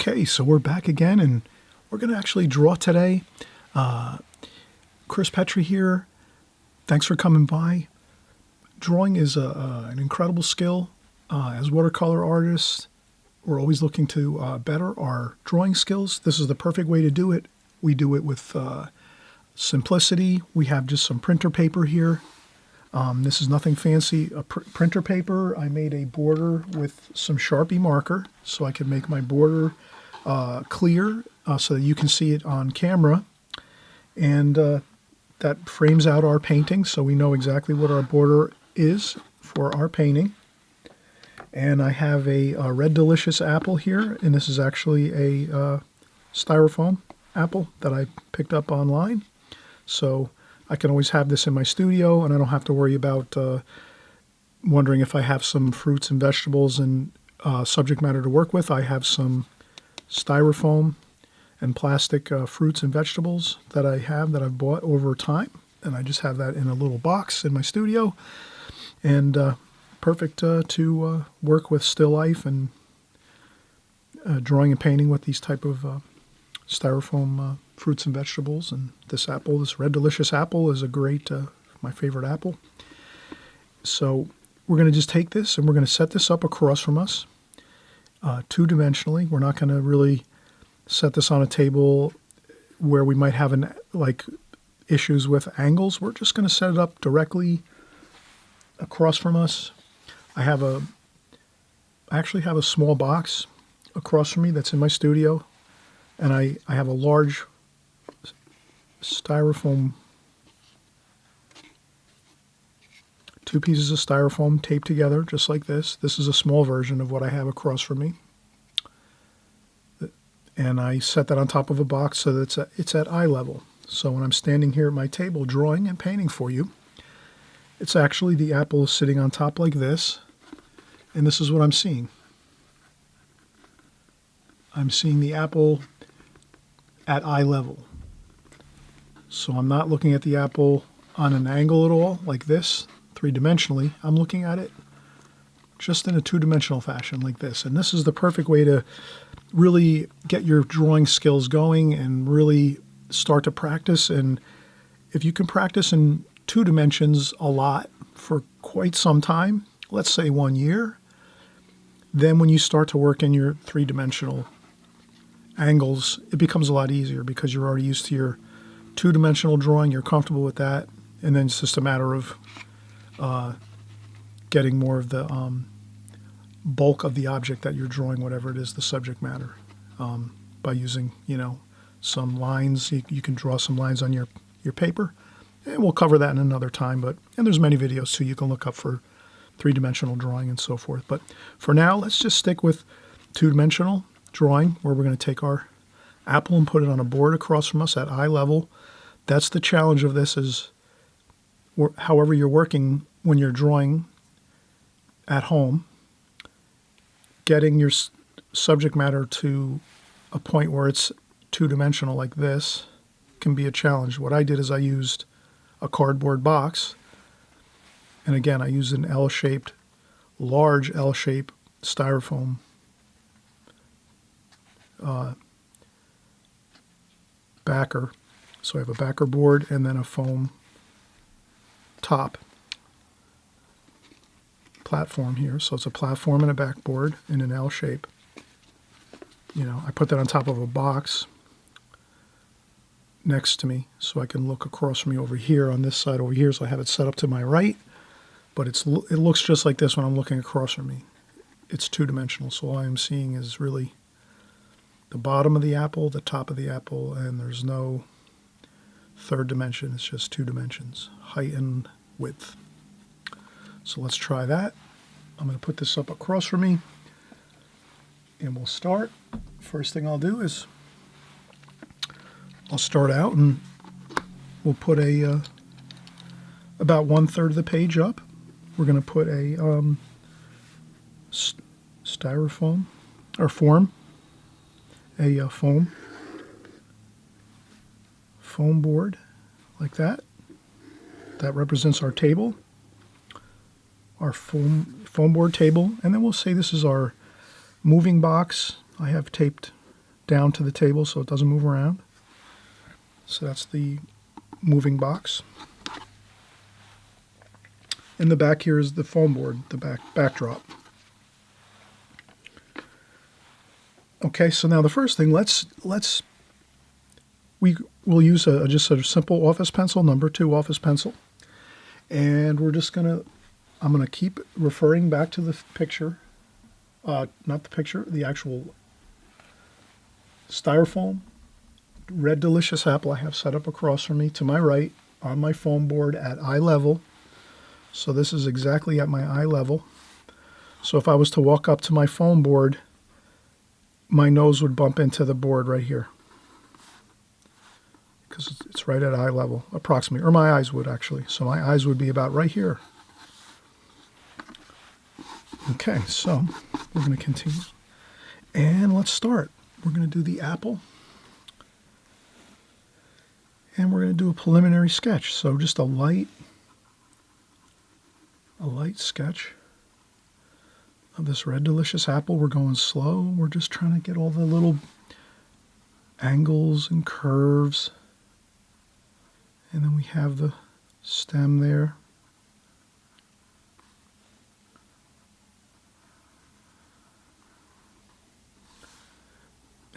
Okay, so we're back again, and we're going to actually draw today. Chris Petrie here. Thanks for coming by. Drawing is an incredible skill. As watercolor artists, we're always looking to better our drawing skills. This is the perfect way to do it. We do it with simplicity. We have just some printer paper here. This is nothing fancy. A printer paper. I made a border with some Sharpie marker so I can make my border clear so that you can see it on camera. And that frames out our painting so we know exactly what our border is for our painting. And I have a Red Delicious apple here, and this is actually a styrofoam apple that I picked up online. So I can always have this in my studio, and I don't have to worry about wondering if I have some fruits and vegetables and subject matter to work with. I have some styrofoam and plastic fruits and vegetables that I've bought over time, and I just have that in a little box in my studio, and perfect to work with still life and drawing and painting with these type of styrofoam fruits and vegetables. And this apple, this Red Delicious apple, is a great, my favorite apple. So we're going to just take this and we're going to set this up across from us, two-dimensionally. We're not going to really set this on a table where we might have issues with angles. We're just going to set it up directly across from us. I actually have a small box across from me that's in my studio, and I have a large styrofoam, two pieces of styrofoam taped together just like this. This is a small version of what I have across from me. And I set that on top of a box so that it's at eye level. So when I'm standing here at my table drawing and painting for you, it's actually the apple is sitting on top like this, and this is what I'm seeing. I'm seeing the apple at eye level. So I'm not looking at the apple on an angle at all, like this, three-dimensionally. I'm looking at it just in a two-dimensional fashion, like this. And this is the perfect way to really get your drawing skills going and really start to practice. And if you can practice in two dimensions a lot for quite some time, let's say 1 year, then when you start to work in your three-dimensional angles, it becomes a lot easier because you're already used to your two-dimensional drawing, you're comfortable with that, and then it's just a matter of getting more of the bulk of the object that you're drawing, whatever it is, the subject matter, by using, some lines. You can draw some lines on your paper, and we'll cover that in another time. And there's many videos too you can look up for three-dimensional drawing and so forth. But for now, let's just stick with two-dimensional drawing, where we're going to take our apple and put it on a board across from us at eye level. That's the challenge of this, is however you're working when you're drawing at home, getting your subject matter to a point where it's two-dimensional like this can be a challenge. What I did is I used a cardboard box, and again I used an L-shaped, large L-shaped styrofoam backer. So I have a backer board and then a foam top platform here. So it's a platform and a backboard in an L shape. I put that on top of a box next to me so I can look across from me over here on this side over here. So I have it set up to my right, but it looks just like this when I'm looking across from me. It's two-dimensional, so all I'm seeing is really the bottom of the apple, the top of the apple, and there's no third dimension. It's just two dimensions, height and width. So let's try that. I'm going to put this up across from me, and we'll start. First thing I'll do is I'll start out, and we'll put about 1/3 of the page up. We're going to put a styrofoam or foam board like that. That represents our table, our foam board table, and then we'll say this is our moving box. I have taped down to the table so it doesn't move around. So that's the moving box. In the back here is the foam board, the backdrop. Okay, so now the first thing, we'll use just a simple office pencil, number 2 office pencil, and I'm gonna keep referring back to the picture, not the picture, the actual styrofoam red delicious apple I have set up across from me to my right on my foam board at eye level. So this is exactly at my eye level. So if I was to walk up to my foam board, my nose would bump into the board right here because it's right at eye level, approximately, or my eyes would actually. So my eyes would be about right here. Okay, so we're going to continue. And let's start. We're going to do the apple. And we're going to do a preliminary sketch. So just a light sketch of this red delicious apple. We're going slow. We're just trying to get all the little angles and curves. And then we have the stem there.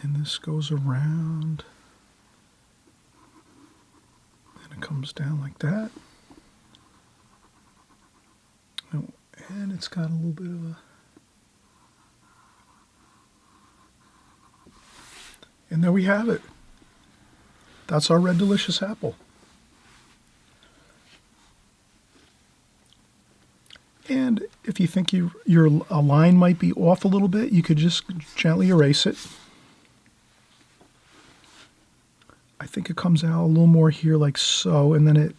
And this goes around. And it comes down like that. Oh, and it's got a little bit of a... And there we have it. That's our red delicious apple. And if you think a line might be off a little bit, you could just gently erase it. I think it comes out a little more here like so, and then it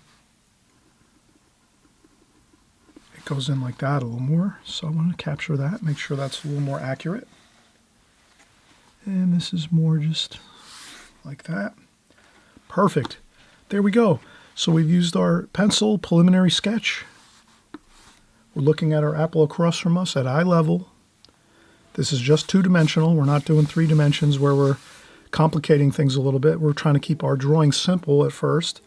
goes in like that a little more. So I want to capture that, make sure that's a little more accurate. And this is more just like that. Perfect. There we go. So we've used our pencil preliminary sketch. We're looking at our apple across from us at eye level. This is just 2-dimensional. We're not doing 3 dimensions where we're complicating things a little bit. We're trying to keep our drawing simple at first.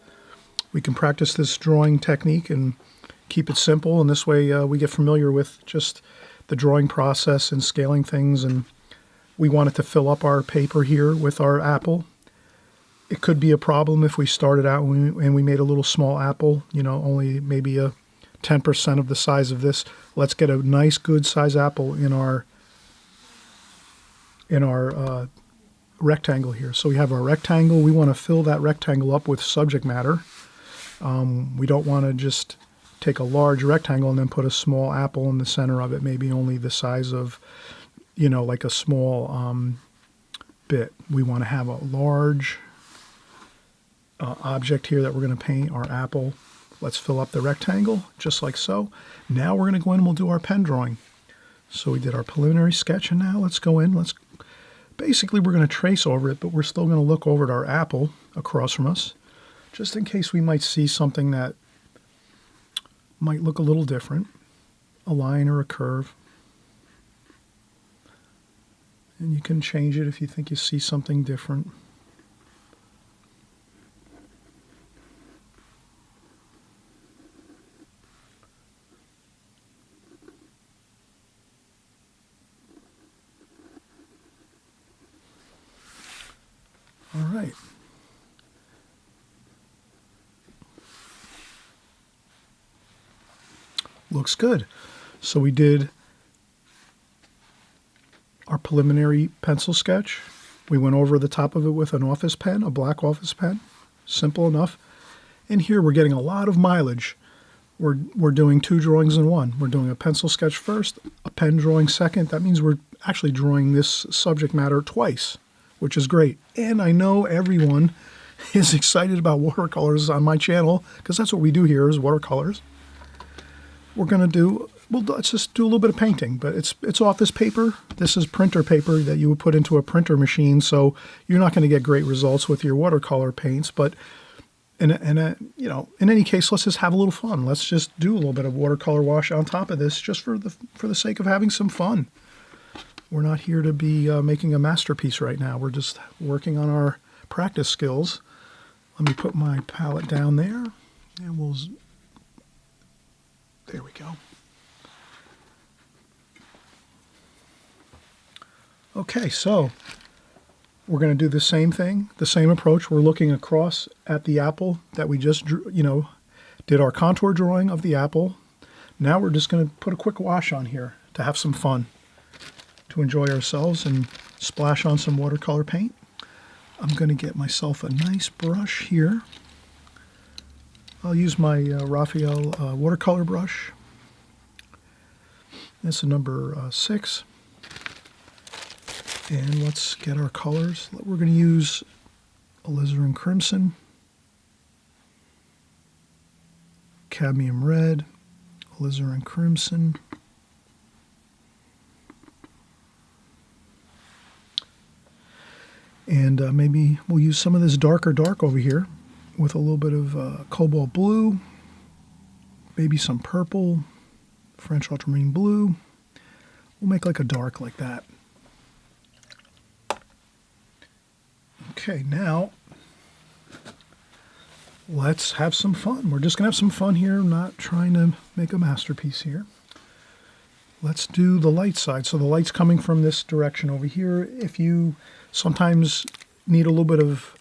We can practice this drawing technique and keep it simple, and this way we get familiar with just the drawing process and scaling things. And we wanted to fill up our paper here with our apple. It could be a problem if we started out and we made a little small apple, only maybe a 10% of the size of this. Let's get a nice good size apple in our rectangle here. So we have our rectangle. We want to fill that rectangle up with subject matter. We don't want to just take a large rectangle and then put a small apple in the center of it, maybe only the size of, like a small bit. We want to have a large object here that we're going to paint, our apple. Let's fill up the rectangle, just like so. Now we're going to go in and we'll do our pen drawing. So we did our preliminary sketch, and now let's go in. Basically, we're going to trace over it, but we're still going to look over at our apple across from us, just in case we might see something that might look a little different, a line or a curve. And you can change it if you think you see something different. All right. Looks good. So we did our preliminary pencil sketch. We went over the top of it with an office pen, a black office pen. Simple enough. And here we're getting a lot of mileage. We're doing 2 drawings in one. We're doing a pencil sketch first, a pen drawing second. That means we're actually drawing this subject matter twice, which is great. And I know everyone is excited about watercolors on my channel, because that's what we do here is watercolors. We're going to do, let's just do a little bit of painting, but it's office paper. This is printer paper that you would put into a printer machine, so you're not going to get great results with your watercolor paints. But in any case, let's just have a little fun. Let's just do a little bit of watercolor wash on top of this, just for the sake of having some fun. we're not here to be making a masterpiece right now. We're just working on our practice skills. Let me put my palette down there, and there we go. Okay, so we're going to do the same thing, the same approach. We're looking across at the apple that we just drew, did our contour drawing of the apple. Now we're just going to put a quick wash on here to have some fun, to enjoy ourselves and splash on some watercolor paint. I'm going to get myself a nice brush here. I'll use my Raphael watercolor brush. That's a number 6. And let's get our colors. We're going to use alizarin crimson, cadmium red, alizarin crimson, and maybe we'll use some of this dark over here with a little bit of cobalt blue, maybe some purple, French ultramarine blue. We'll make like a dark like that. Okay, now let's have some fun. We're just going to have some fun here, not trying to make a masterpiece here. Let's do the light side. So the light's coming from this direction over here. If you sometimes need a little bit of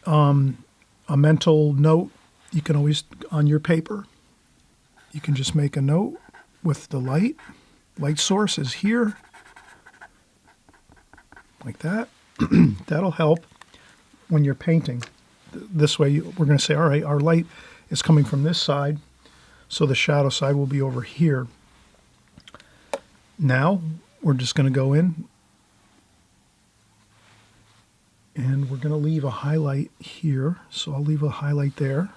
a mental note, you can always, on your paper, you can just make a note with the light. Light source is here, like that. That'll help when you're painting. This way, we're going to say, all right, our light is coming from this side, so the shadow side will be over here. Now, we're just going to go in, and we're going to leave a highlight here. So I'll leave a highlight there.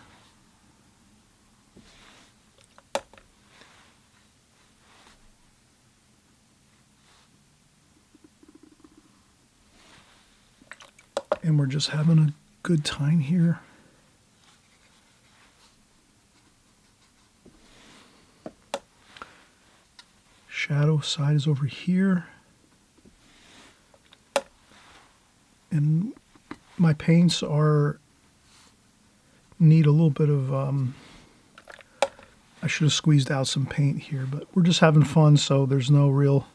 And we're just having a good time here. Shadow side is over here. And my paints need a little bit of, I should have squeezed out some paint here, but we're just having fun, so there's no real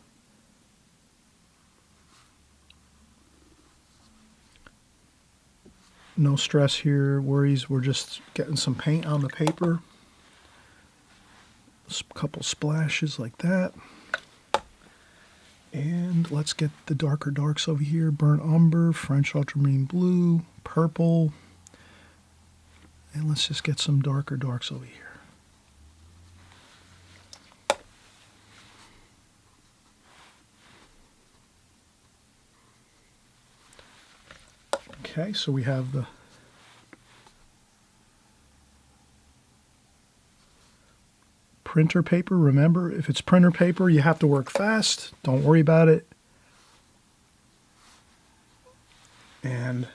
no stress here, worries. We're just getting some paint on the paper. A couple splashes like that. And let's get the darker darks over here. Burnt umber, French ultramarine blue, purple. And let's just get some darker darks over here. Okay, so we have the printer paper. Remember, if it's printer paper, you have to work fast. Don't worry about it. And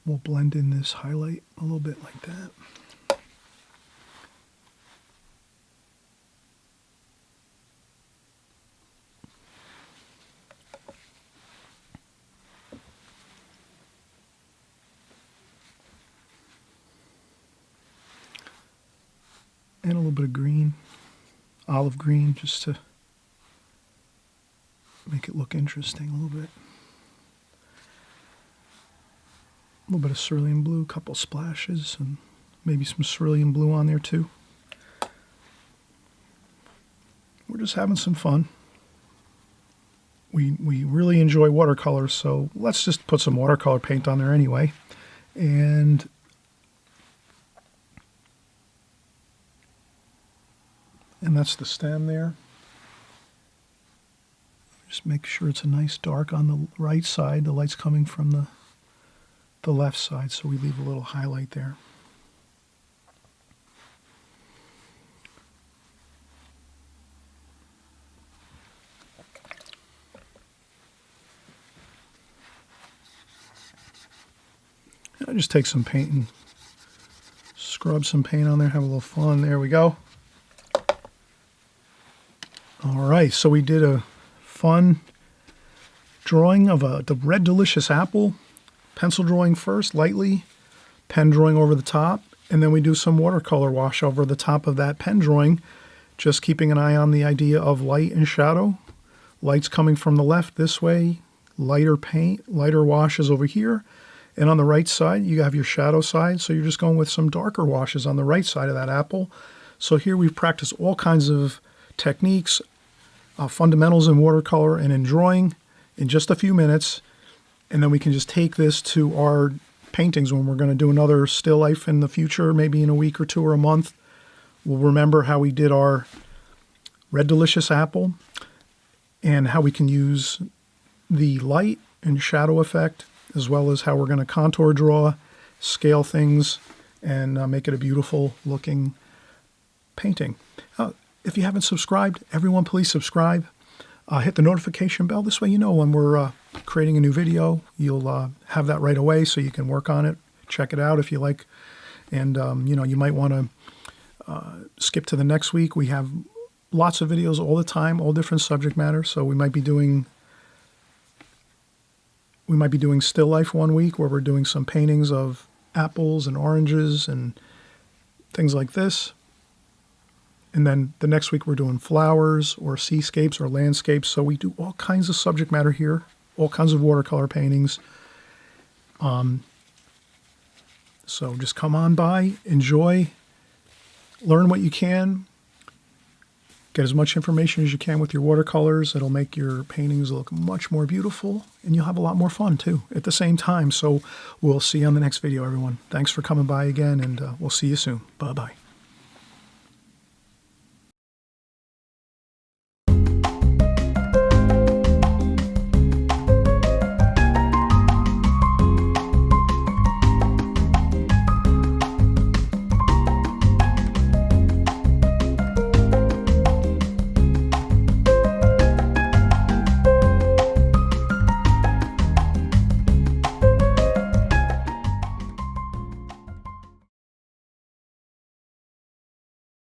we'll blend in this highlight a little bit like that. And a little bit of green, olive green, just to make it look interesting a little bit. A little bit of cerulean blue, a couple splashes, and maybe some cerulean blue on there too. We're just having some fun. We really enjoy watercolors, so let's just put some watercolor paint on there anyway. And that's the stem there. Just make sure it's a nice dark on the right side. The light's coming from the left side, so we leave a little highlight there. I just take some paint and scrub some paint on there, have a little fun. There we go. All All right, so we did a fun drawing of the red delicious apple. Pencil drawing first, lightly, pen drawing over the top, and then we do some watercolor wash over the top of that pen drawing, just keeping an eye on the idea of light and shadow. Light's coming from the left this way, lighter paint, lighter washes over here, and on the right side you have your shadow side, so you're just going with some darker washes on the right side of that apple. So here we've practiced all kinds of techniques, fundamentals in watercolor and in drawing in just a few minutes, and then we can just take this to our paintings when we're going to do another still life in the future, maybe in a week or two or a month. We'll remember how we did our red delicious apple and how we can use the light and shadow effect, as well as how we're going to contour draw, scale things, and make it a beautiful looking painting. If you haven't subscribed, everyone please subscribe. Hit the notification bell. This way you know when we're creating a new video. You'll have that right away so you can work on it, check it out if you like. And, you might want to skip to the next week. We have lots of videos all the time, all different subject matter. So we might be doing still life one week where we're doing some paintings of apples and oranges and things like this. And then the next week we're doing flowers or seascapes or landscapes. So we do all kinds of subject matter here, all kinds of watercolor paintings. So just come on by, enjoy, learn what you can, get as much information as you can with your watercolors. It'll make your paintings look much more beautiful, and you'll have a lot more fun too at the same time. So we'll see you on the next video, everyone. Thanks for coming by again, and we'll see you soon. Bye-bye.